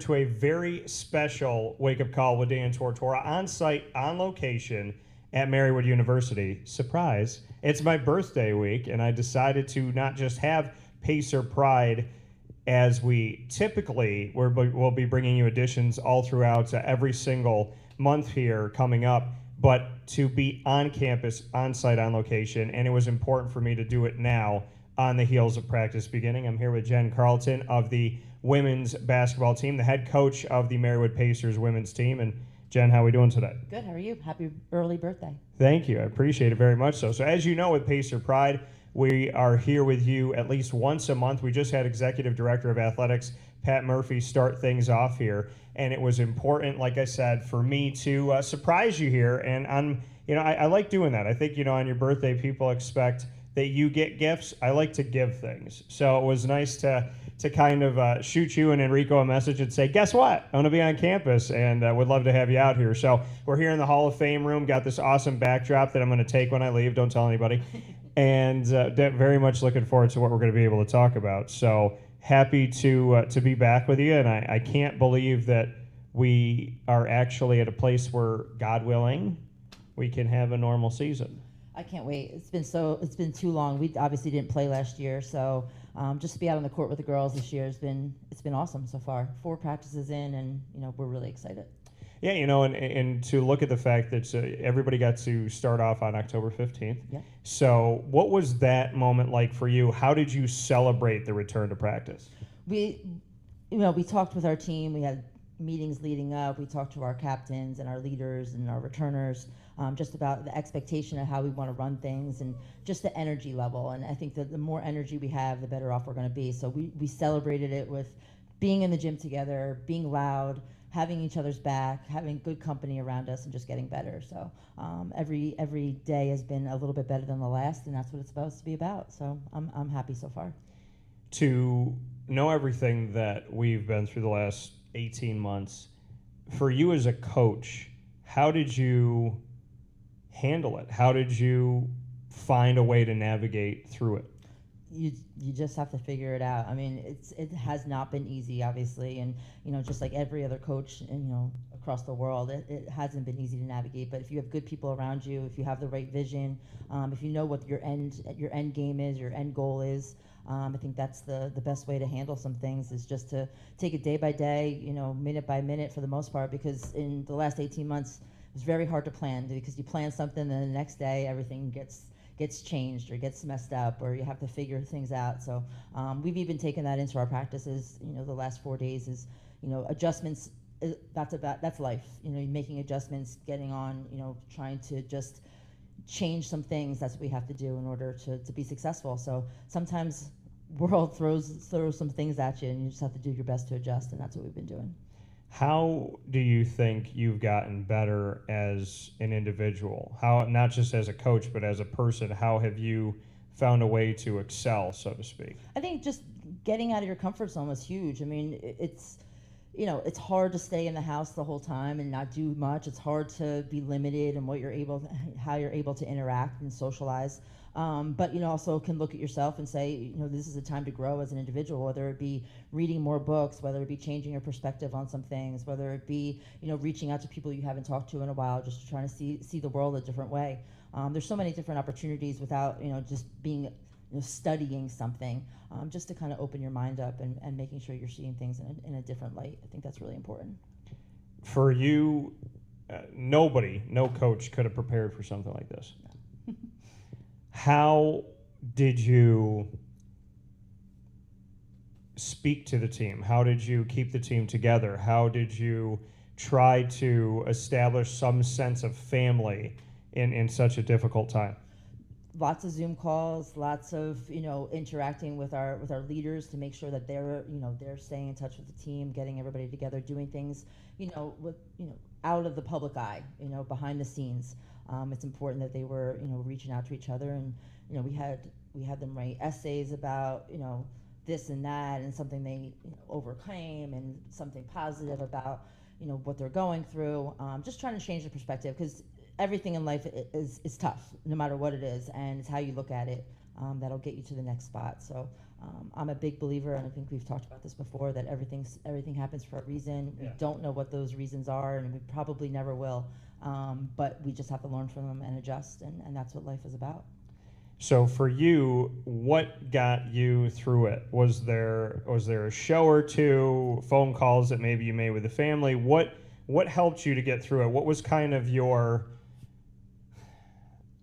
To a very special wake up call with Dan Tortora on site, on location at Marywood University. Surprise, it's my birthday week, and I decided to not just have Pacer Pride as we typically we'll be bringing you editions all throughout every single month here coming up, but to be on campus, on site, on location, and it was important for me to do it now on the heels of practice beginning. I'm here with Jen Carlton of the women's basketball team, the head coach of the Marywood Pacers women's team. And Jen, how are we doing today? Good. How are you? Happy early birthday. Thank you. I appreciate it very much so. So as you know, with Pacer Pride, we are here with you at least once a month. We just had Executive Director of Athletics, Pat Murphy, start things off here. And it was important, like I said, for me to surprise you here. And I like doing that. I think, on your birthday, people expect that you get gifts. I like to give things. So it was nice to kind of shoot you and Enrico a message and say, guess what? I'm going to be on campus and would love to have you out here. So we're here in the Hall of Fame room, got this awesome backdrop that I'm going to take when I leave. Don't tell anybody. And very much looking forward to what we're going to be able to talk about. So happy to be back with you. And I can't believe that we are actually at a place where, God willing, we can have a normal season. I can't wait. It's been too long. We obviously didn't play last year, so just to be out on the court with the girls this year it's been awesome so far. 4 practices in, and we're really excited. Yeah, and to look at the fact that everybody got to start off on October 15th. Yeah. So what was that moment like for you? How did you celebrate the return to practice? We talked with our team. We had meetings leading up. We talked to our captains and our leaders and our returners. Just about the expectation of how we want to run things and just the energy level. And I think that the more energy we have, the better off we're going to be. So we celebrated it with being in the gym together, being loud, having each other's back, having good company around us, and just getting better. So every day has been a little bit better than the last, and that's what it's supposed to be about. So I'm happy so far. To know everything that we've been through the last 18 months, for you as a coach, how did you handle it? How did you find a way to navigate through it? You just have to figure it out. I mean, it has not been easy, obviously, and just like every other coach, across the world, it hasn't been easy to navigate. But if you have good people around you, if you have the right vision, if you know what your end game is, your end goal is, I think that's the best way to handle some things, is just to take it day by day, minute by minute for the most part. Because in the last 18 months, it was very hard to plan, because you plan something and the next day everything gets changed or gets messed up, or you have to figure things out. So we've even taken that into our practices. The last 4 days is adjustments. That's life. Making adjustments, getting on. Trying to just change some things. That's what we have to do in order to be successful. So sometimes world throws some things at you, and you just have to do your best to adjust, and that's what we've been doing. How do you think you've gotten better as an individual? How, not just as a coach, but as a person, how have you found a way to excel, so to speak? I think just getting out of your comfort zone was huge. I mean, it's hard to stay in the house the whole time and not do much. It's hard to be limited in how you're able to interact and socialize. But also can look at yourself and say, this is a time to grow as an individual, whether it be reading more books, whether it be changing your perspective on some things, whether it be, reaching out to people you haven't talked to in a while, just trying to see the world a different way. There's so many different opportunities without, just being, studying something, just to kind of open your mind up and making sure you're seeing things in a different light. I think that's really important. For you, no coach could have prepared for something like this. No. How did you speak to the team? How did you keep the team together? How did you try to establish some sense of family in such a difficult time? Lots of Zoom calls, lots of interacting with our leaders to make sure that they're staying in touch with the team, getting everybody together, doing things with out of the public eye, behind the scenes. It's important that they were reaching out to each other, and we had them write essays about this and that, and something they overcame, and something positive about what they're going through. Just trying to change the perspective, because everything in life is tough, no matter what it is, and it's how you look at it that'll get you to the next spot. So I'm a big believer, and I think we've talked about this before, that everything happens for a reason. Yeah. We don't know what those reasons are, and we probably never will. But we just have to learn from them and adjust, and that's what life is about. So for you, what got you through it? Was there a show or two, phone calls that maybe you made with the family? What helped you to get through it? What was kind of your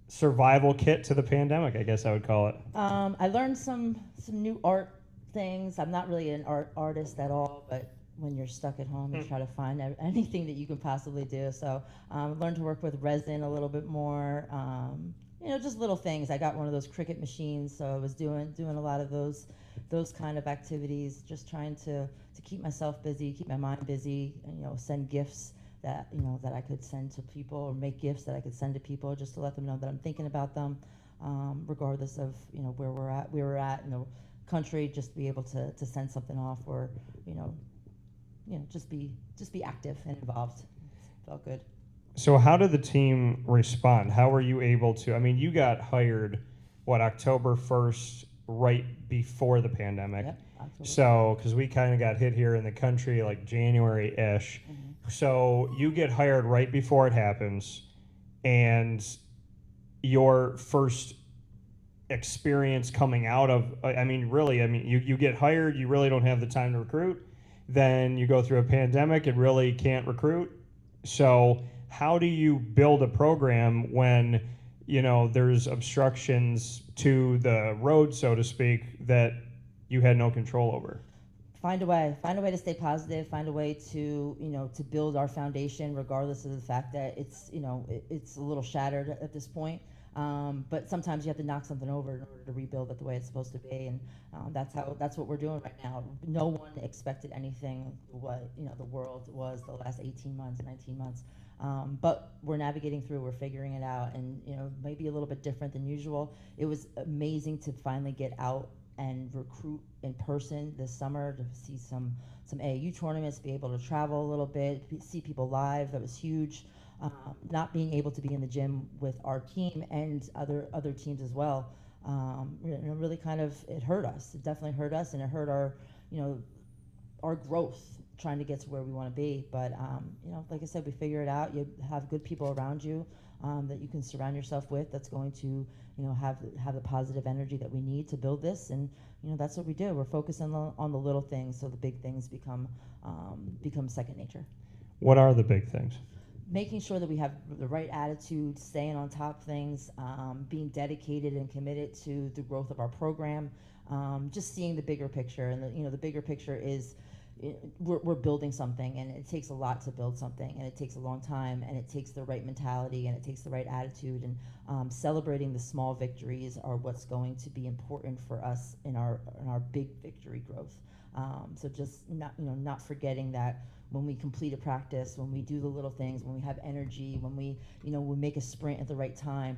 survival kit to the pandemic, I guess I would call it? I learned some new art things. I'm not really an artist at all, but when you're stuck at home, you try to find anything that you can possibly do. So learned to work with resin a little bit more. Just little things. I got one of those Cricut machines, so I was doing a lot of those kind of activities, just trying to keep myself busy, keep my mind busy, and send gifts that that I could send to people, or make gifts that I could send to people, just to let them know that I'm thinking about them, regardless of where we're at in the country. Just be able to send something off, or just be active and involved. Felt good. So how did the team respond? How were you able to? I mean, you got hired, October 1st, right before the pandemic. Yep. October. So, because we kind of got hit here in the country like January-ish. Mm-hmm. So you get hired right before it happens, and your first experience coming out of, you get hired, you really don't have the time to recruit. Then you go through a pandemic and really can't recruit. So how do you build a program when there's obstructions to the road, so to speak, that you had no control over? Find a way to stay positive, find a way to to build our foundation, regardless of the fact that it's it's a little shattered at this point. But sometimes you have to knock something over in order to rebuild it the way it's supposed to be, and that's what we're doing right now. No one expected anything what the world was the last 18 months, 19 months. But we're navigating through, we're figuring it out, and maybe a little bit different than usual. It was amazing to finally get out and recruit in person this summer, to see some AAU tournaments, be able to travel a little bit, see people live. That was huge. Not being able to be in the gym with our team and other teams as well, really kind of, it hurt us. It definitely hurt us, and it hurt our growth, trying to get to where we want to be. But like I said, we figure it out. You have good people around you that you can surround yourself with, that's going to have the positive energy that we need to build this. And that's what we do. We're focusing on the little things, so the big things become second nature. What are the big things? Making sure that we have the right attitude, staying on top of things, being dedicated and committed to the growth of our program, just seeing the bigger picture. And the bigger picture is, we're building something, and it takes a lot to build something, and it takes a long time, and it takes the right mentality, and it takes the right attitude. And celebrating the small victories are what's going to be important for us in our big victory growth. So just not forgetting that when we complete a practice, when we do the little things, when we have energy, when we make a sprint at the right time,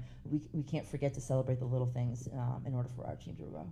we can't forget to celebrate the little things in order for our team to grow.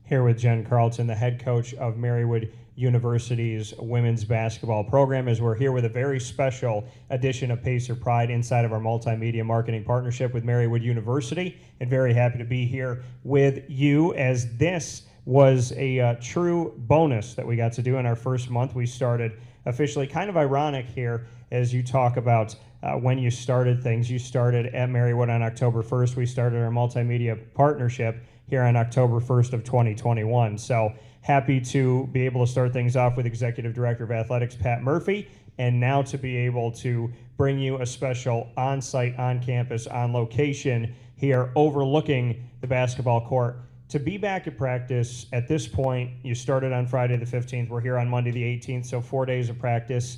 Here with Jen Carlton, the head coach of Marywood University's women's basketball program, as we're here with a very special edition of Pacer Pride inside of our multimedia marketing partnership with Marywood University, and very happy to be here with you, as this was a true bonus that we got to do in our first month. We started officially, kind of ironic here, as you talk about when you started things. You started at Marywood on October 1st. We started our multimedia partnership here on October 1st of 2021. So happy to be able to start things off with Executive Director of Athletics, Pat Murphy, and now to be able to bring you a special on-site, on-campus, on-location here overlooking the basketball court. To be back at practice at this point, you started on Friday the 15th. We're here on Monday the 18th, so 4 days of practice.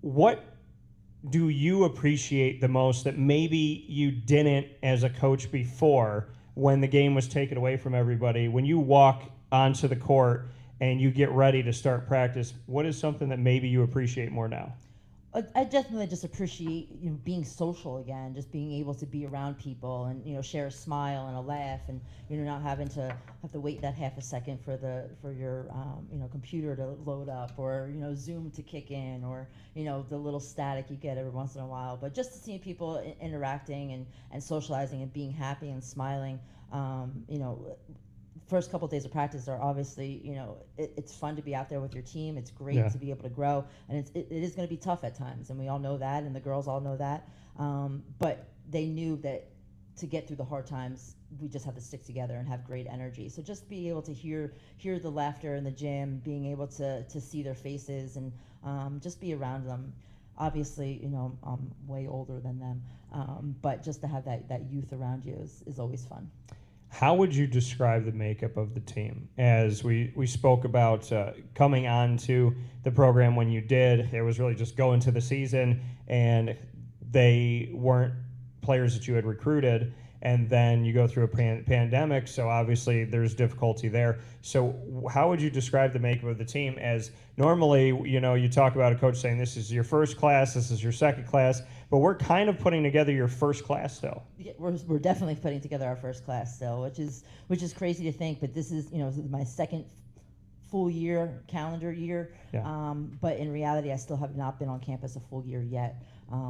What do you appreciate the most that maybe you didn't as a coach before, when the game was taken away from everybody? When you walk onto the court and you get ready to start practice, what is something that maybe you appreciate more now? I definitely just appreciate being social again, just being able to be around people and share a smile and a laugh, and not having to wait that half a second for your computer to load up, or Zoom to kick in, or the little static you get every once in a while. But just to see people interacting and socializing and being happy and smiling, first couple days of practice are obviously, it's fun to be out there with your team. It's great Yeah. to be able to grow, and it is going to be tough at times, and we all know that, and the girls all know that. But they knew that to get through the hard times, we just have to stick together and have great energy. So just be able to hear the laughter in the gym, being able to see their faces, and just be around them. Obviously, I'm way older than them, but just to have that youth around you is always fun. How would you describe the makeup of the team? As we spoke about coming on to the program when you did, it was really just going to the season, and they weren't players that you had recruited, and then you go through a pandemic, so obviously there's difficulty there. So how would you describe the makeup of the team? As normally, you talk about a coach saying this is your first class, this is your second class, but we're kind of putting together your first class still. Yeah, we're definitely putting together our first class still, which is crazy to think, but this is this is my second full year, calendar year. Yeah. But in reality, I still have not been on campus a full year yet,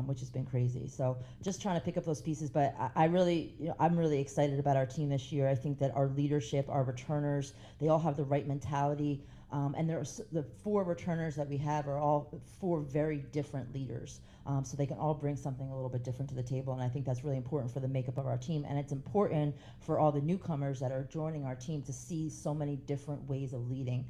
which has been crazy. So just trying to pick up those pieces. But I really, I'm really excited about our team this year. I think that our leadership, our returners, they all have the right mentality. And the 4 returners that we have are all 4 very different leaders. So they can all bring something a little bit different to the table, and I think that's really important for the makeup of our team. And it's important for all the newcomers that are joining our team to see so many different ways of leading.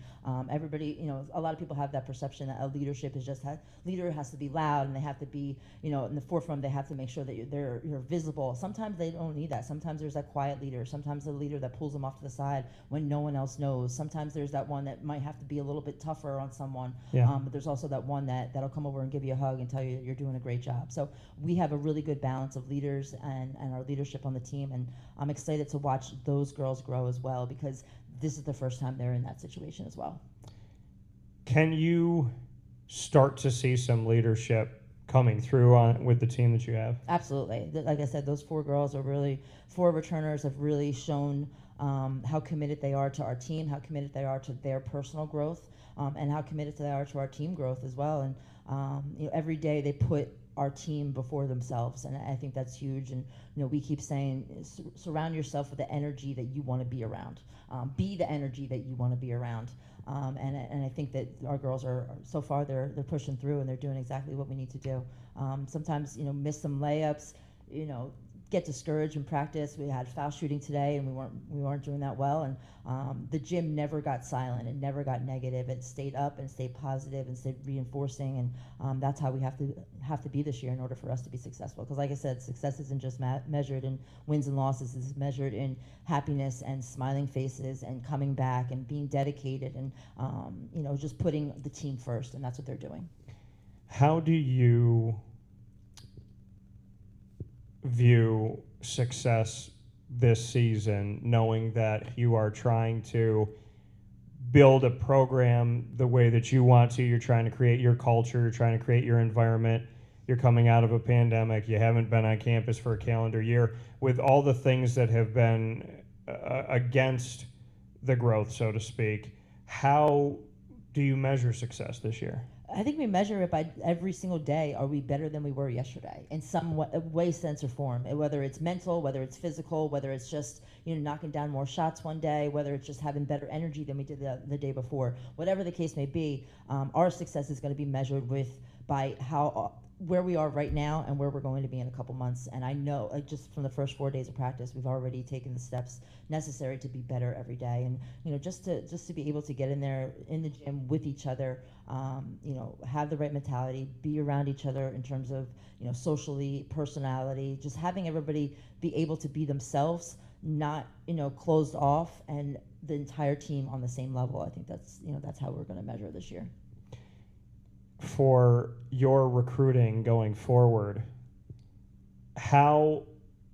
Everybody, a lot of people have that perception that a leadership is just leader has to be loud, and they have to be, in the forefront. They have to make sure that you're visible. Sometimes they don't need that. Sometimes there's that quiet leader. Sometimes the leader that pulls them off to the side when no one else knows. Sometimes there's that one that might have to be a little bit tougher on someone. Yeah. But there's also that one that'll come over and give you a hug and tell you you're doing a great job. So we have a really good balance of leaders and our leadership on the team, and I'm excited to watch those girls grow as well, because this is the first time they're in that situation as well. Can you start to see some leadership coming through with the team that you have? Absolutely. Like I said, those 4 girls are really 4 returners have really shown how committed they are to our team, how committed they are to their personal growth, and how committed they are to our team growth as well. And every day they put our team before themselves, and I think that's huge. And we keep saying, surround yourself with the energy that you want to be around. Be the energy that you want to be around. And I think that our girls are so far they're pushing through, and they're doing exactly what we need to do. Sometimes miss some layups, get discouraged in practice. We had foul shooting today, and we weren't doing that well. And the gym never got silent. It never got negative. It stayed up and stayed positive and stayed reinforcing. And that's how we have to be this year in order for us to be successful. Because like I said, success isn't just measured in wins and losses. It's measured in happiness and smiling faces and coming back and being dedicated and just putting the team first. And that's what they're doing. How do you view success this season, knowing that you are trying to build a program the way that you want to? You're trying to create your culture, you're trying to create your environment, you're coming out of a pandemic, you haven't been on campus for a calendar year, with all the things that have been against the growth, so to speak. How do you measure success this year? I think we measure it by every single day. Are we better than we were yesterday in some way, sense, or form? Whether it's mental, whether it's physical, whether it's just knocking down more shots one day, whether it's just having better energy than we did the day before. Whatever the case may be, our success is going to be measured by how where we are right now and where we're going to be in a couple months. And I know, just from the first 4 days of practice, we've already taken the steps necessary to be better every day. And just to be able to get in there in the gym with each other, have the right mentality, be around each other in terms of socially, personality, just having everybody be able to be themselves, not closed off, and the entire team on the same level. I think that's how we're going to measure this year. For your recruiting going forward, how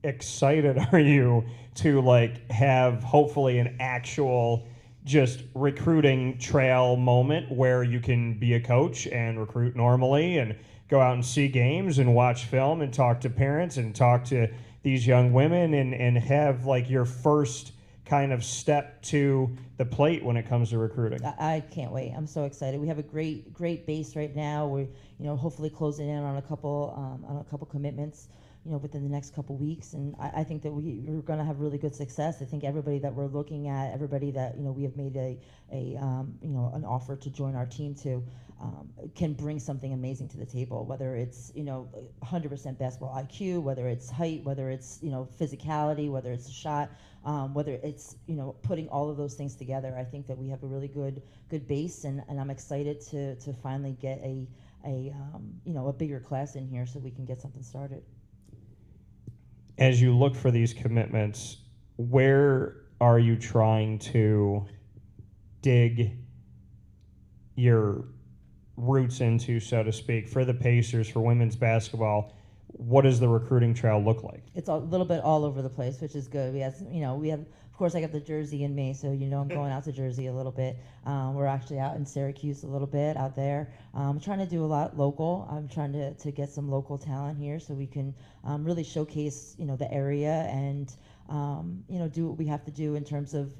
excited are you to have hopefully an actual just recruiting trail moment where you can be a coach and recruit normally and go out and see games and watch film and talk to parents and talk to these young women and have your first kind of step to the plate when it comes to recruiting? I can't wait. I'm so excited. We have a great base right now. We're hopefully closing in on a couple commitments. within the next couple weeks. And I think that we're going to have really good success. I think everybody that we're looking at, everybody that we have made an offer to join our team to, can bring something amazing to the table. Whether it's 100% basketball IQ, whether it's height, whether it's physicality, whether it's a shot, whether it's putting all of those things together. I think that we have a really good base, and I'm excited to finally get a bigger class in here so we can get something started. As you look for these commitments, where are you trying to dig your roots into, so to speak, for the Pacers, for women's basketball? What does the recruiting trail look like? It's a little bit all over the place, which is good. We have, of course, I got the Jersey in me, so I'm going out to Jersey a little bit. We're actually out in Syracuse a little bit out there. I'm trying to do a lot local. I'm trying to get some local talent here so we can really showcase, the area and, do what we have to do in terms of,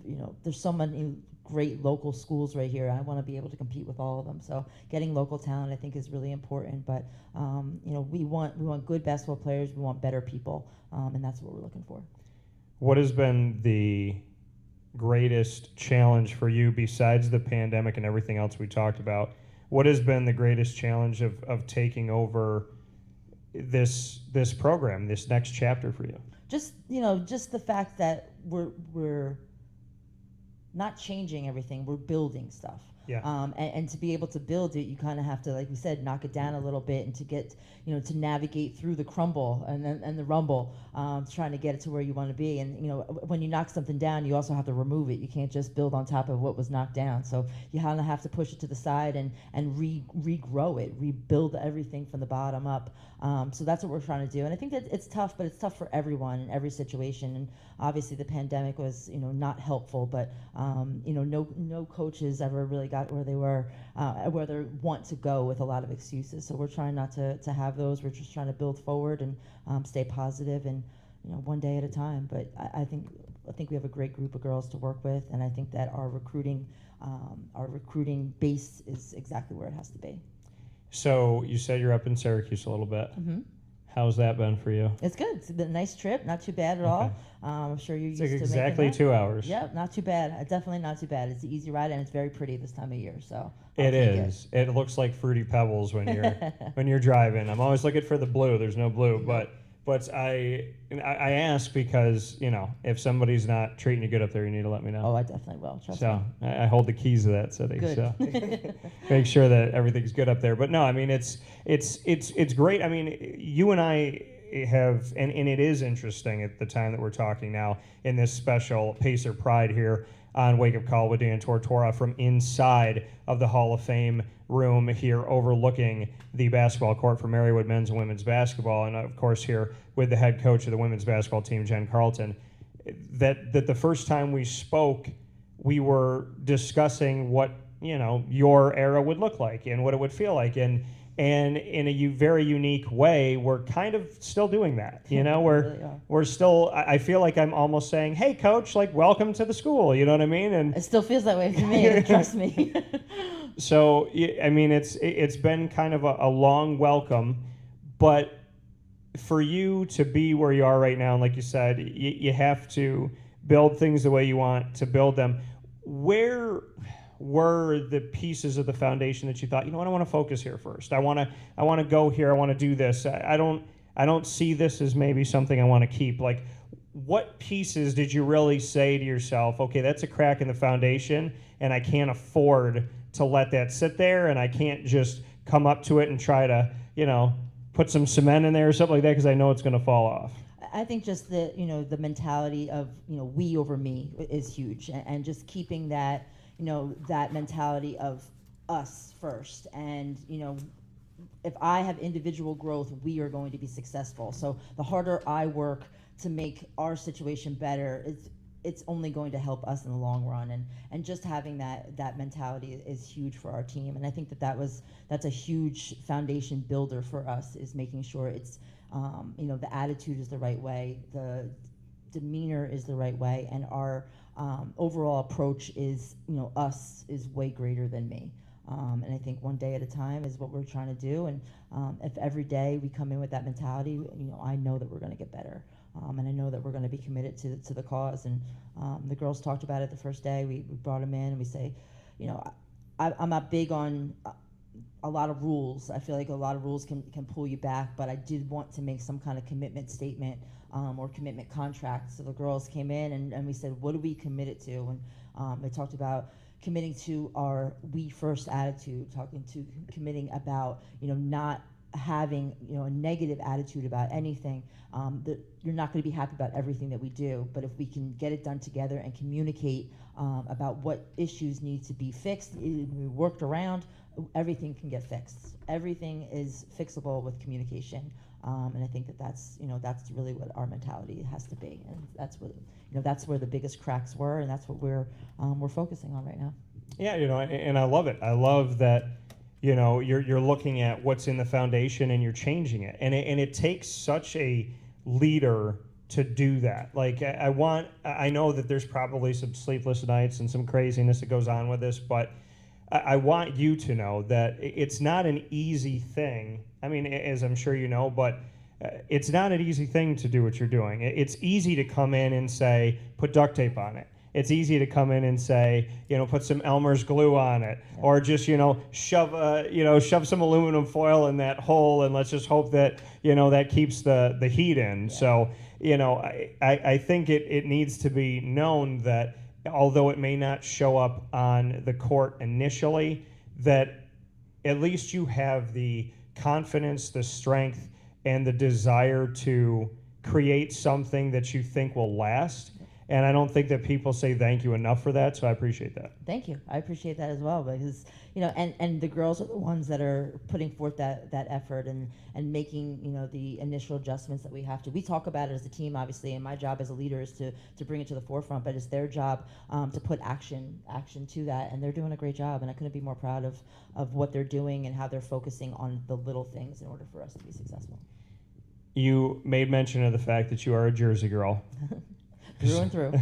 there's so many great local schools right here. I want to be able to compete with all of them. So getting local talent, I think, is really important. But we want good basketball players. We want better people, and that's what we're looking for. What has been the greatest challenge for you besides the pandemic and everything else we talked about? What has been the greatest challenge of taking over this program, this next chapter for you? Just the fact that we're not changing everything, we're building stuff. Yeah. And to be able to build it, you kind of have to, like we said, knock it down a little bit, and to get, to navigate through the crumble and the rumble, trying to get it to where you want to be. And, when you knock something down, you also have to remove it. You can't just build on top of what was knocked down. So you kind of have to push it to the side and regrow it, rebuild everything from the bottom up. So that's what we're trying to do. And I think that it's tough, but it's tough for everyone in every situation. And obviously the pandemic was, not helpful, but, no coaches ever really got where they were, where they want to go with a lot of excuses. So we're trying not to have those. We're just trying to build forward and stay positive and, one day at a time. But I think we have a great group of girls to work with, and I think that our recruiting base is exactly where it has to be. So you said you're up in Syracuse a little bit. Mm-hmm. How's that been for you? It's good. It's been a nice trip. Not too bad at all. I'm sure you're used It's to exactly making that. 2 hours. Yep, not too bad. Definitely not too bad. It's an easy ride, and it's very pretty this time of year. So It is. It looks like Fruity Pebbles when you're driving. I'm always looking for the blue. There's no blue, but I ask because if somebody's not treating you good up there, you need to let me know. Oh, I definitely will. Trust me. So I hold the keys to that city. Good. So make sure that everything's good up there. But no, I mean it's great. I mean, you and I have, and it is interesting at the time that we're talking now in this special Pacer Pride here on Wake Up Call with Dan Tortora from inside of the Hall of Fame room here overlooking the basketball court for Marywood men's and women's basketball, and of course here with the head coach of the women's basketball team, Jen Carlton. That the first time we spoke, we were discussing what your era would look like and what it would feel like, and in a very unique way, we're kind of still doing that. We're still. I feel like I'm almost saying, "Hey, coach, like welcome to the school." You know what I mean? And it still feels that way to me. Trust me. So I mean, it's been kind of a long welcome, but for you to be where you are right now, and like you said, you have to build things the way you want to build them. Where were the pieces of the foundation that you thought, I want to focus here first. I want to go here. I want to do this. I don't see this as maybe something I want to keep. Like, what pieces did you really say to yourself, okay, that's a crack in the foundation, and I can't afford to let that sit there, and I can't just come up to it and try to, put some cement in there or something like that because I know it's going to fall off? I think just the mentality of, we over me is huge, and just keeping that, that mentality of us first. And, if I have individual growth, we are going to be successful. So the harder I work to make our situation better, it's only going to help us in the long run. And just having that mentality is huge for our team. And I think that's a huge foundation builder for us, is making sure it's, the attitude is the right way, the demeanor is the right way, and our overall approach is, us is way greater than me. And I think one day at a time is what we're trying to do. And if every day we come in with that mentality, I know that we're going to get better. And I know that we're going to be committed to the cause. And the girls talked about it the first day. We brought them in and we say, I'm not big on a lot of rules. I feel like a lot of rules can pull you back, but I did want to make some kind of commitment statement or commitment contract. So the girls came in and we said, what are we committed to? And they talked about committing to our we first attitude, committing about, not having, a negative attitude about anything. That you're not going to be happy about everything that we do, but if we can get it done together and communicate about what issues need to be fixed, we worked around, everything can get fixed. Everything is fixable with communication. And I think that's really what our mentality has to be, and that's where the biggest cracks were, and that's what we're focusing on right now. Yeah, and I love it. I love that, you're looking at what's in the foundation and you're changing it, and it takes such a leader to do that. Like I know that there's probably some sleepless nights and some craziness that goes on with this, but I want you to know that it's not an easy thing. I mean, as I'm sure you know, but it's not an easy thing to do what you're doing. It's easy to come in and say, put duct tape on it. It's easy to come in and say, put some Elmer's glue on it, or just, shove some aluminum foil in that hole, and let's just hope that, that keeps the heat in. Yeah. So, I think it needs to be known that although it may not show up on the court initially, that at least you have the confidence, the strength, and the desire to create something that you think will last. And I don't think that people say thank you enough for that, so I appreciate that. Thank you. I appreciate that as well, because and the girls are the ones that are putting forth that effort and making the initial adjustments that we have to. We talk about it as a team, obviously, and my job as a leader is to bring it to the forefront, but it's their job to put action to that, and they're doing a great job, and I couldn't be more proud of what they're doing and how they're focusing on the little things in order for us to be successful. You made mention of the fact that you are a Jersey girl. Through and through.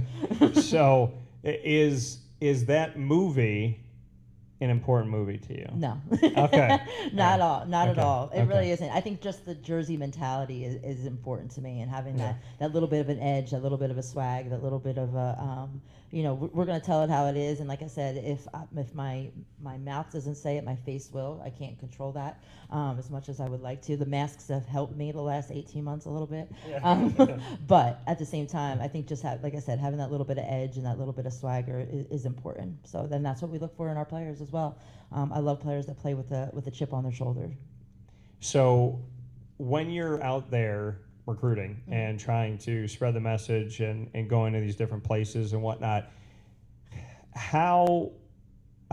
So is that movie an important movie to you? No. Okay. Not at all. It Okay. really isn't. I think just the Jersey mentality is important to me, and having that little bit of an edge, that little bit of a swag, that little bit of a, we're going to tell it how it is. And like I said, if my mouth doesn't say it, my face will. I can't control that as much as I would like to. The masks have helped me the last 18 months a little bit. Yeah. But at the same time, I think just like I said, having that little bit of edge and that little bit of swagger is important. So then that's what we look for in our players as well. I love players that play with a chip on their shoulder. So when you're out there recruiting and trying to spread the message and going to these different places and whatnot, how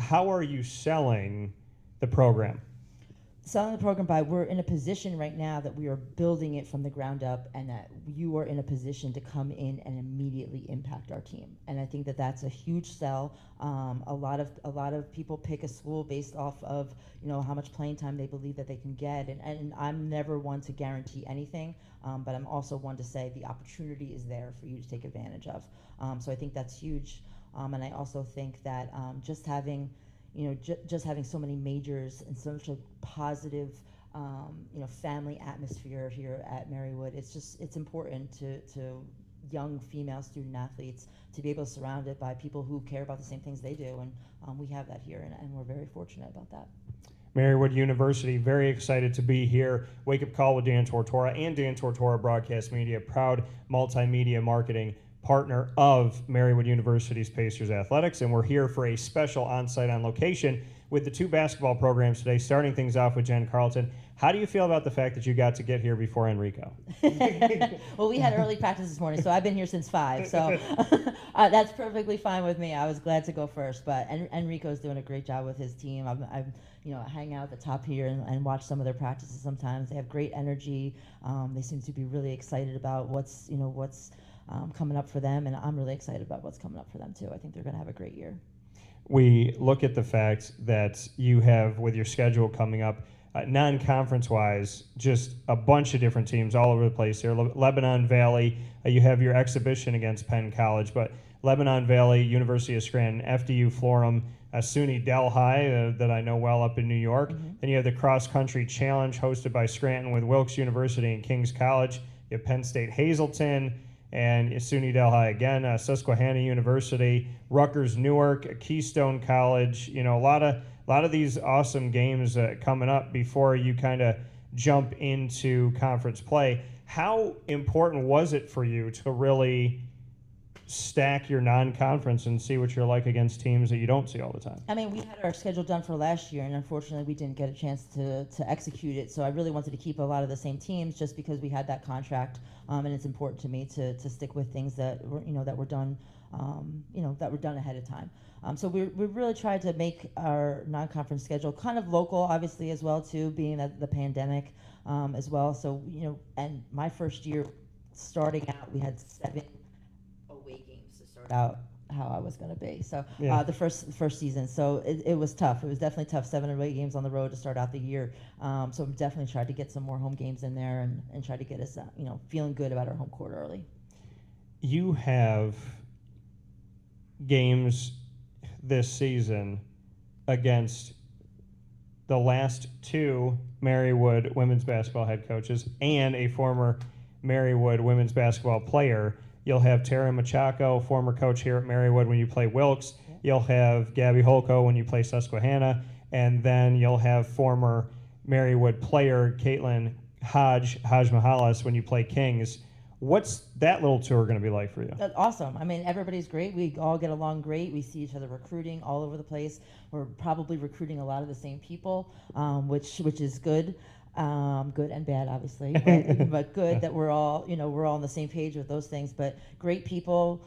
are you selling the program? Selling the program we're in a position right now that we are building it from the ground up, and that you are in a position to come in and immediately impact our team. And I think that that's a huge sell. A lot of people pick a school based off of how much playing time they believe that they can get, and I'm never one to guarantee anything, but I'm also one to say the opportunity is there for you to take advantage of. So I think that's huge, and I also think that just having just having so many majors and such a positive, family atmosphere here at Marywood, it's important to young female student athletes to be able to surround it by people who care about the same things they do, and we have that here, and we're very fortunate about that. Marywood University, very excited to be here. Wake Up Call with Dan Tortora and Dan Tortora Broadcast Media, proud multimedia marketing partner of Marywood University's Pacers Athletics, and we're here for a special on-site on location with the two basketball programs today, starting things off with Jen Carlton. How do you feel about the fact that you got to get here before Enrico? Well, we had early practice this morning, so I've been here since 5, so that's perfectly fine with me. I was glad to go first, but Enrico's doing a great job with his team. I hang out at the top here and watch some of their practices sometimes. They have great energy. They seem to be really excited about what's coming up for them, and I'm really excited about what's coming up for them too. I think they're going to have a great year. We look at the fact that you have, with your schedule coming up, non-conference wise, just a bunch of different teams all over the place here. Lebanon Valley, you have your exhibition against Penn College, but Lebanon Valley, University of Scranton, FDU Florham, SUNY Delhi that I know well up in New York. Then you have the Cross Country Challenge hosted by Scranton with Wilkes University and King's College. You have Penn State Hazleton and SUNY Delhi again, Susquehanna University, Rutgers Newark, Keystone College. You know, a lot of these awesome games coming up before you kind of jump into conference play. How important was it for you to really stack your non-conference and see what you're like against teams that you don't see all the time? I mean, we had our schedule done for last year, and unfortunately, we didn't get a chance to execute it. So I really wanted to keep a lot of the same teams, just because we had that contract, and it's important to me to stick with things that were that were done, that were done ahead of time. So we really tried to make our non-conference schedule kind of local, obviously, as well too, being that the pandemic as well. So and my first year starting out, we had 7 away games to start out how I was going to be. So Yeah. the first season, so it was tough. It was definitely tough. 7 away games on the road to start out the year. So we definitely tried to get some more home games in there and try to get us feeling good about our home court early. You have games this season against the last 2 Marywood women's basketball head coaches and a former Marywood women's basketball player. You'll have Tara Machaco, former coach here at Marywood, when you play Wilkes. You'll have Gabby Holko when you play Susquehanna. And then you'll have former Marywood player Caitlin Hajj Mahalas when you play Kings. What's that little tour going to be like for you? That's awesome. I mean, everybody's great. We all get along great. We see each other recruiting all over the place. We're probably recruiting a lot of the same people, which is good. Good and bad, obviously, but good that we're all on the same page with those things. But great people,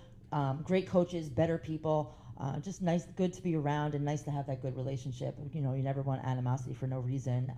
great coaches, better people. Just nice, good to be around, and nice to have that good relationship. You never want animosity for no reason,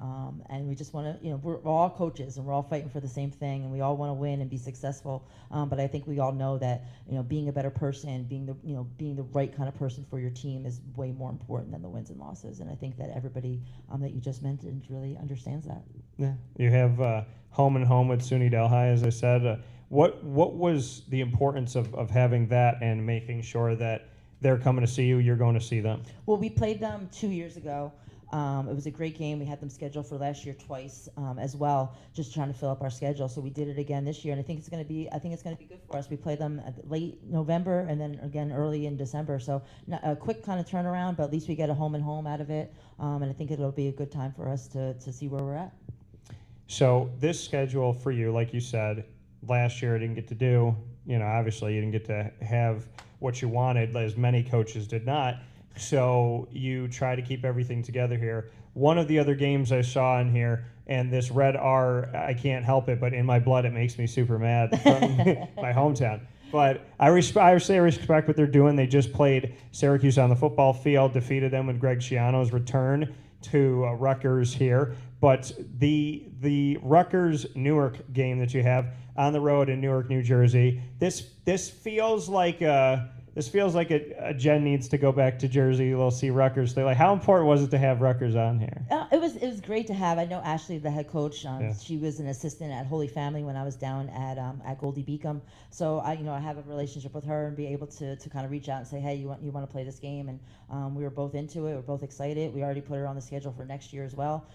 and we just want to. We're all coaches, and we're all fighting for the same thing, and we all want to win and be successful. But I think we all know that being a better person, being the right kind of person for your team is way more important than the wins and losses. And I think that everybody that you just mentioned really understands that. Yeah, you have home and home with SUNY Delhi, as I said. What was the importance of having that and making sure that they're coming to see you, you're going to see them? Well, we played them 2 years ago. It was a great game. We had them scheduled for last year twice as well, just trying to fill up our schedule. So we did it again this year, and I think it's going to be good for us. We play them at late November and then again early in December. So a quick kind of turnaround, but at least we get a home and home out of it, and I think it'll be a good time for us to see where we're at. So this schedule for you, like you said, last year I didn't get to do. Obviously you didn't get to have what you wanted, as many coaches did not. So you try to keep everything together here. One of the other games I saw in here, and this red R, I can't help it, but in my blood it makes me super mad from my hometown. But I respect what they're doing. They just played Syracuse on the football field, defeated them with Greg Schiano's return to Rutgers here. But the Rutgers Newark game that you have on the road in Newark, New Jersey, this feels like a Jen needs to go back to Jersey. We'll see Rutgers. They're like, how important was it to have Rutgers on here? It was great to have. I know Ashley, the head coach. She was an assistant at Holy Family when I was down at Goldie Beacom. So I have a relationship with her and be able to kind of reach out and say, hey, you want to play this game? And we were both into it. We're both excited. We already put her on the schedule for next year as well.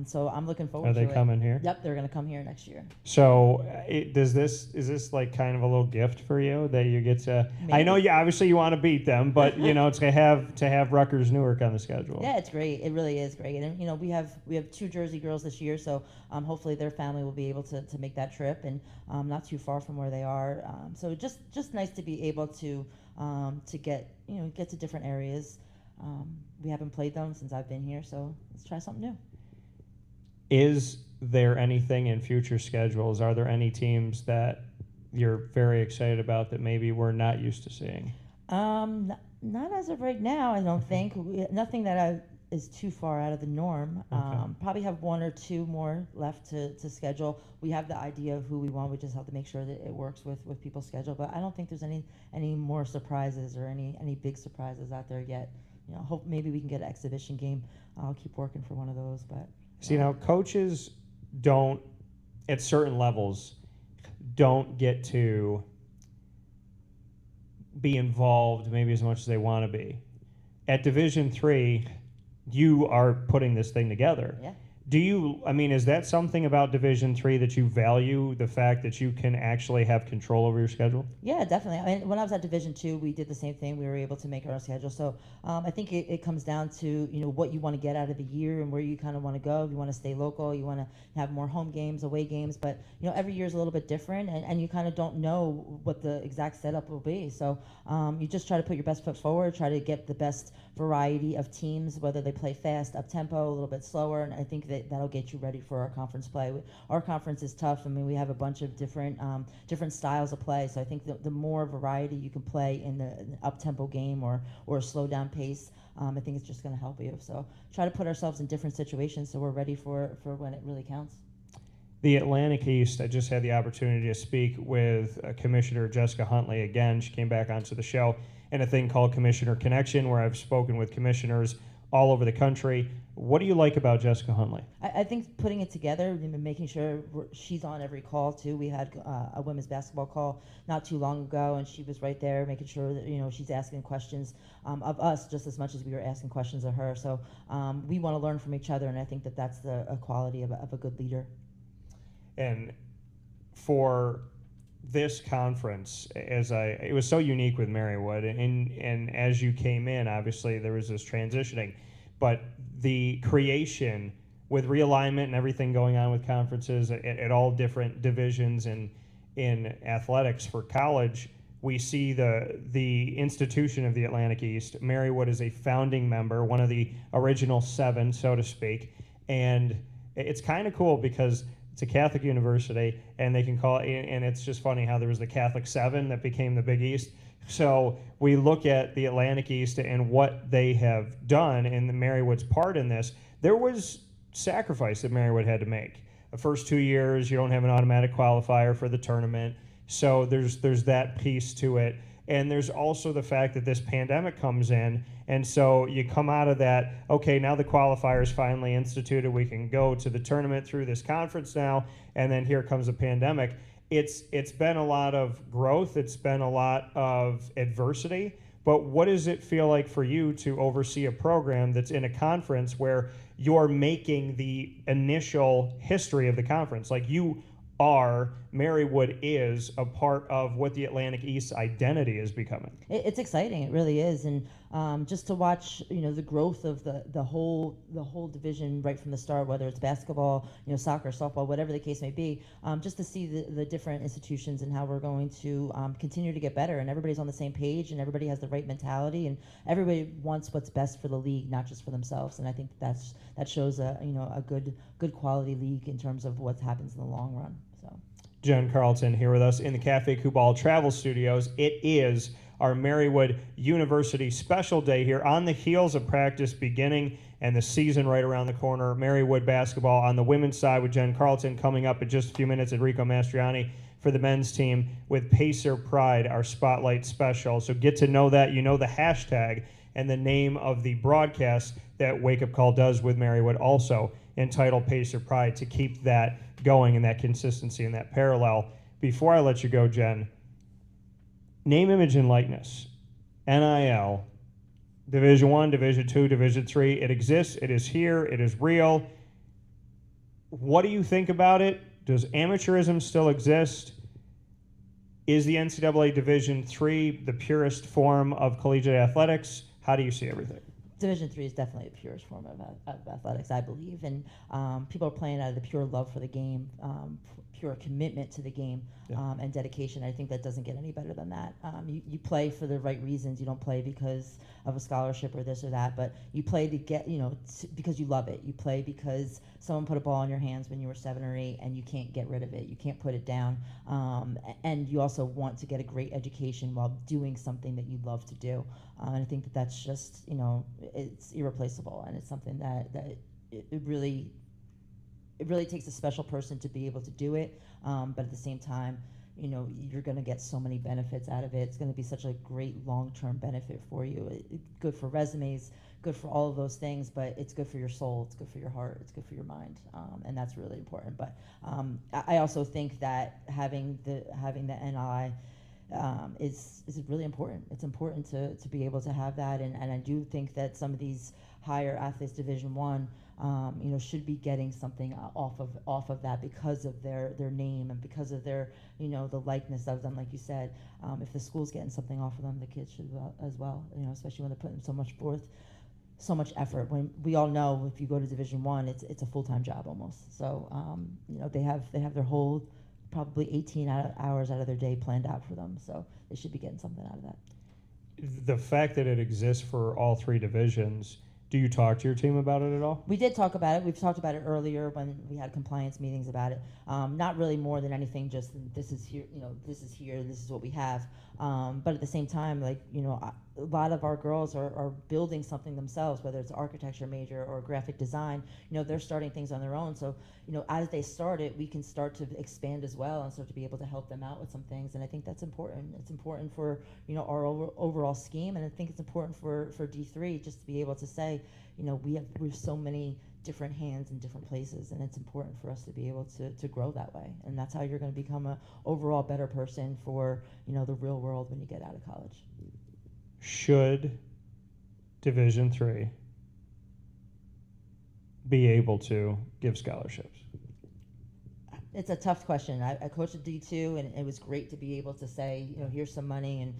So I'm looking forward to it. Are they coming here? Yep, they're going to come here next year. So is this like kind of a little gift for you that you get to? Maybe. I know you obviously you want to beat them, but to have Rutgers Newark on the schedule. Yeah, it's great. It really is great. And we have 2 Jersey girls this year, so hopefully their family will be able to make that trip, and not too far from where they are. So just nice to be able to get to different areas. We haven't played them since I've been here, so let's try something new. Is there anything in future schedules? Are there any teams that you're very excited about that maybe we're not used to seeing? Not as of right now, I don't think. Nothing that is too far out of the norm. Okay. Probably have 1 or 2 more left to schedule. We have the idea of who we want. We just have to make sure that it works with people's schedule. But I don't think there's any more surprises or any big surprises out there yet. Hope maybe we can get an exhibition game. I'll keep working for one of those. But see, now coaches don't, at certain levels, don't get to be involved maybe as much as they want to be. At Division III, you are putting this thing together. Yeah. Do you, I mean, is that something about Division III that you value, the fact that you can actually have control over your schedule? Yeah, definitely. I mean, when I was at Division Two, we did the same thing. We were able to make our own schedule. So I think it comes down to what you want to get out of the year and where you kind of want to go. If you want to stay local, you want to have more home games, away games. But every year is a little bit different, and you kind of don't know what the exact setup will be. So you just try to put your best foot forward, try to get the best variety of teams, whether they play fast, up tempo, a little bit slower, and I think that'll get you ready for our conference play. Our conference is tough. I mean, we have a bunch of different styles of play. So I think the more variety you can play in the up tempo game or a slow down pace, I think it's just going to help you. So try to put ourselves in different situations so we're ready for when it really counts. The Atlantic East, I just had the opportunity to speak with Commissioner Jessica Huntley again. She came back onto the show in a thing called Commissioner Connection, where I've spoken with commissioners all over the country. What do you like about Jessica Huntley? I think putting it together and making sure she's on every call too. We had a women's basketball call not too long ago, and she was right there making sure that she's asking questions of us just as much as we were asking questions of her. So we want to learn from each other, and I think that's a quality of a good leader. And for this conference, it was so unique with Marywood, and as you came in, obviously there was this transitioning, but the creation with realignment and everything going on with conferences at all different divisions in athletics for college, we see the institution of the Atlantic East. Marywood is a founding member, one of the original 7, so to speak, and it's kind of cool because it's a Catholic university, and they can call it, and it's just funny how there was the Catholic 7 that became the Big East. So we look at the Atlantic East and what they have done, and the Marywood's part in this. There was sacrifice that Marywood had to make. The first 2 years, you don't have an automatic qualifier for the tournament, so there's that piece to it. And there's also the fact that this pandemic comes in, and so you come out of that, okay, now the qualifier is finally instituted, we can go to the tournament through this conference now, and then here comes the pandemic. It's been a lot of growth, it's been a lot of adversity, but what does it feel like for you to oversee a program that's in a conference where you're making the initial history of the conference? Like Marywood is a part of what the Atlantic East identity is becoming. It's exciting, it really is, and just to watch the growth of the whole division right from the start, whether it's basketball, soccer, softball, whatever the case may be, just to see the different institutions and how we're going to continue to get better, and everybody's on the same page, and everybody has the right mentality, and everybody wants what's best for the league, not just for themselves. And I think that shows a good quality league in terms of what happens in the long run. Jen Carlton here with us in the Cafe Kubal Travel Studios. It is our Marywood University special day here on the heels of practice beginning and the season right around the corner. Marywood basketball on the women's side with Jen Carlton coming up in just a few minutes, Enrico Mastriani for the men's team with Pacer Pride, our spotlight special. So get to know that. You know the hashtag and the name of the broadcast that Wake Up Call does with Marywood, also entitled Pacer Pride, to keep that going and that consistency and that parallel. Before I let you go, Jen, name, image, and likeness, NIL, Division I, Division II, Division III, it exists, it is here, it is real. What do you think about it? Does amateurism still exist? Is the NCAA Division III the purest form of collegiate athletics? How do you see everything? Division III is definitely the purest form of athletics, I believe, and people are playing out of the pure love for the game, pure commitment to the game, and dedication. I think that doesn't get any better than that. You play for the right reasons. You don't play because of a scholarship or this or that, but you play to get, because you love it. You play because someone put a ball in your hands when you were 7 or 8, and you can't get rid of it. You can't put it down, and you also want to get a great education while doing something that you love to do. And I think that's just, it's irreplaceable, and it's something that it really takes a special person to be able to do it. But at the same time, you're going to get so many benefits out of it. It's going to be such a great long-term benefit for you. Good for resumes, good for all of those things, but it's good for your soul, it's good for your heart, it's good for your mind, and that's really important. But I also think that having the NI is really important. It's important to be able to have that, and I do think that some of these higher athletes, Division One, should be getting something off of that because of their name and because of their, the likeness of them. Like you said, if the school's getting something off of them, the kids should as well. Especially when they're putting so much forth, so much effort. When we all know, if you go to Division One, it's a full-time job almost. So they have their whole probably 18 hours out of their day planned out for them. So they should be getting something out of that. The fact that it exists for all three divisions, do you talk to your team about it at all? We did talk about it. We've talked about it earlier when we had compliance meetings about it. Not really more than anything, just this is here, this is here, this is what we have. But at the same time, like, a lot of our girls are building something themselves, whether it's architecture major or graphic design. They're starting things on their own. So, as they start it, we can start to expand as well and start to be able to help them out with some things. And I think that's important. It's important for, our overall scheme. And I think it's important for D3 just to be able to say, we have so many different hands in different places, and it's important for us to be able to grow that way. And that's how you're going to become a overall better person for, the real world when you get out of college. Should Division III be able to give scholarships? It's a tough question. I coached at D2, and it was great to be able to say, here's some money, and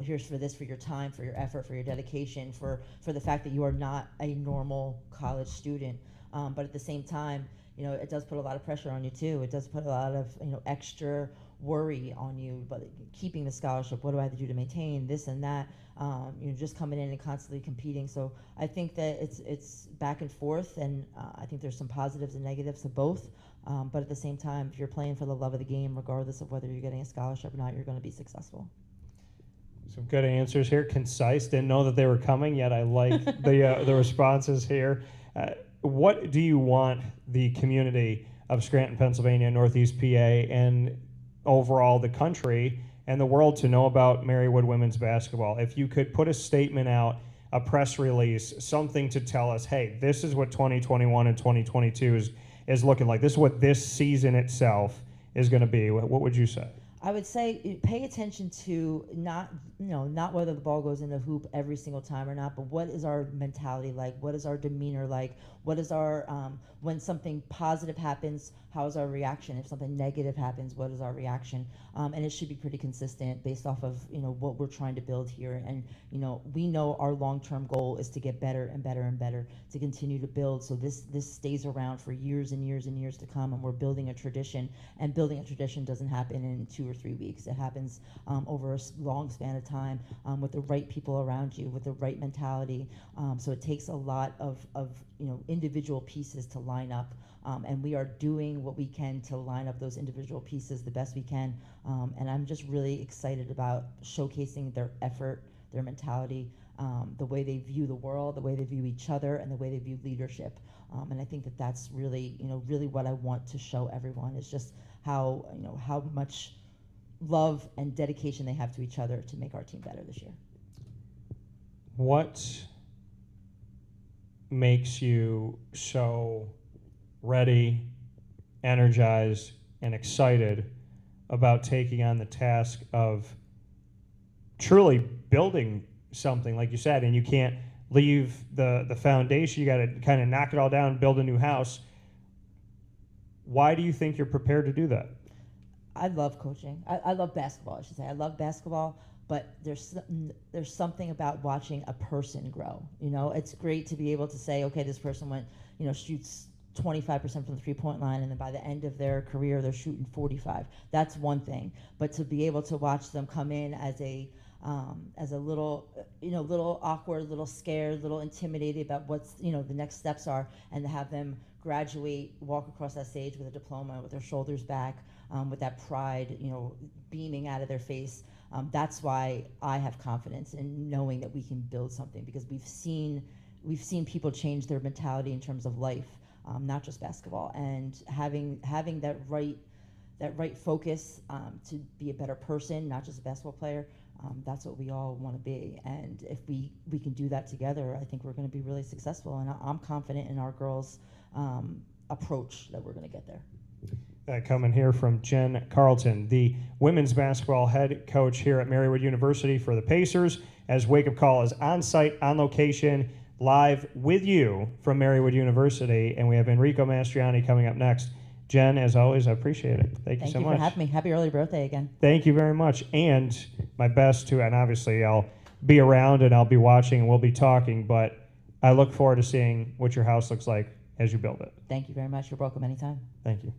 here's for your time, for your effort, for your dedication, for the fact that you are not a normal college student. But at the same time, it does put a lot of pressure on you too. It does put a lot of extra worry on you. But keeping the scholarship, what do I have to do to maintain this and that? Just coming in and constantly competing. So I think that it's back and forth, and I think there's some positives and negatives to both. But at the same time, if you're playing for the love of the game, regardless of whether you're getting a scholarship or not, you're going to be successful. Some good answers here, concise. Didn't know that they were coming yet. I like the responses here. What do you want the community of Scranton, Pennsylvania, Northeast PA, and overall the country and the world to know about Marywood women's basketball? If you could put a statement out, a press release, something to tell us, hey, this is what 2021 and 2022 is looking like. This is what this season itself is going to be. What would you say? I would say pay attention to not whether the ball goes in the hoop every single time or not, but what is our mentality like? What is our demeanor like? What is our when something positive happens, how is our reaction? If something negative happens, what is our reaction? And it should be pretty consistent based off of what we're trying to build here. And we know our long-term goal is to get better and better and better, to continue to build. So this stays around for years and years and years to come. And we're building a tradition. And building a tradition doesn't happen in 2 or 3 weeks. It happens over a long span of time with the right people around you, with the right mentality. So it takes a lot of individual pieces to line up. And we are doing what we can to line up those individual pieces the best we can. And I'm just really excited about showcasing their effort, their mentality, the way they view the world, the way they view each other, and the way they view leadership. And I think that that's really, really what I want to show everyone is just how much love and dedication they have to each other to make our team better this year. What makes you so ready, energized, and excited about taking on the task of truly building something, like you said, and you can't leave the foundation. You got to kind of knock it all down, build a new house. Why do you think you're prepared to do that? I love coaching. I love basketball, I should say. I love basketball, but there's something about watching a person grow. It's great to be able to say, okay, this person went, shoots 25% from the three-point line, and then by the end of their career, they're shooting 45. That's one thing. But to be able to watch them come in as a little, little awkward, little scared, little intimidated about what's, the next steps are, and to have them graduate, walk across that stage with a diploma, with their shoulders back, with that pride, beaming out of their face. That's why I have confidence in knowing that we can build something, because we've seen people change their mentality in terms of life, not just basketball, and having that right focus to be a better person, not just a basketball player. That's what we all want to be, and if we can do that together, I think we're going to be really successful. And I'm confident in our girls' approach that we're going to get there. Coming here from Jen Carlton, the women's basketball head coach here at Marywood University for the Pacers, as Wake Up Call is on site, on location, live with you from Marywood University. And we have Enrico Mastriani coming up next. Jen, as always, I appreciate it. Thank you so much. Thank you for having me. Happy early birthday again. Thank you very much. And my best to, and obviously I'll be around and I'll be watching and we'll be talking, but I look forward to seeing what your house looks like as you build it. Thank you very much. You're welcome anytime. Thank you.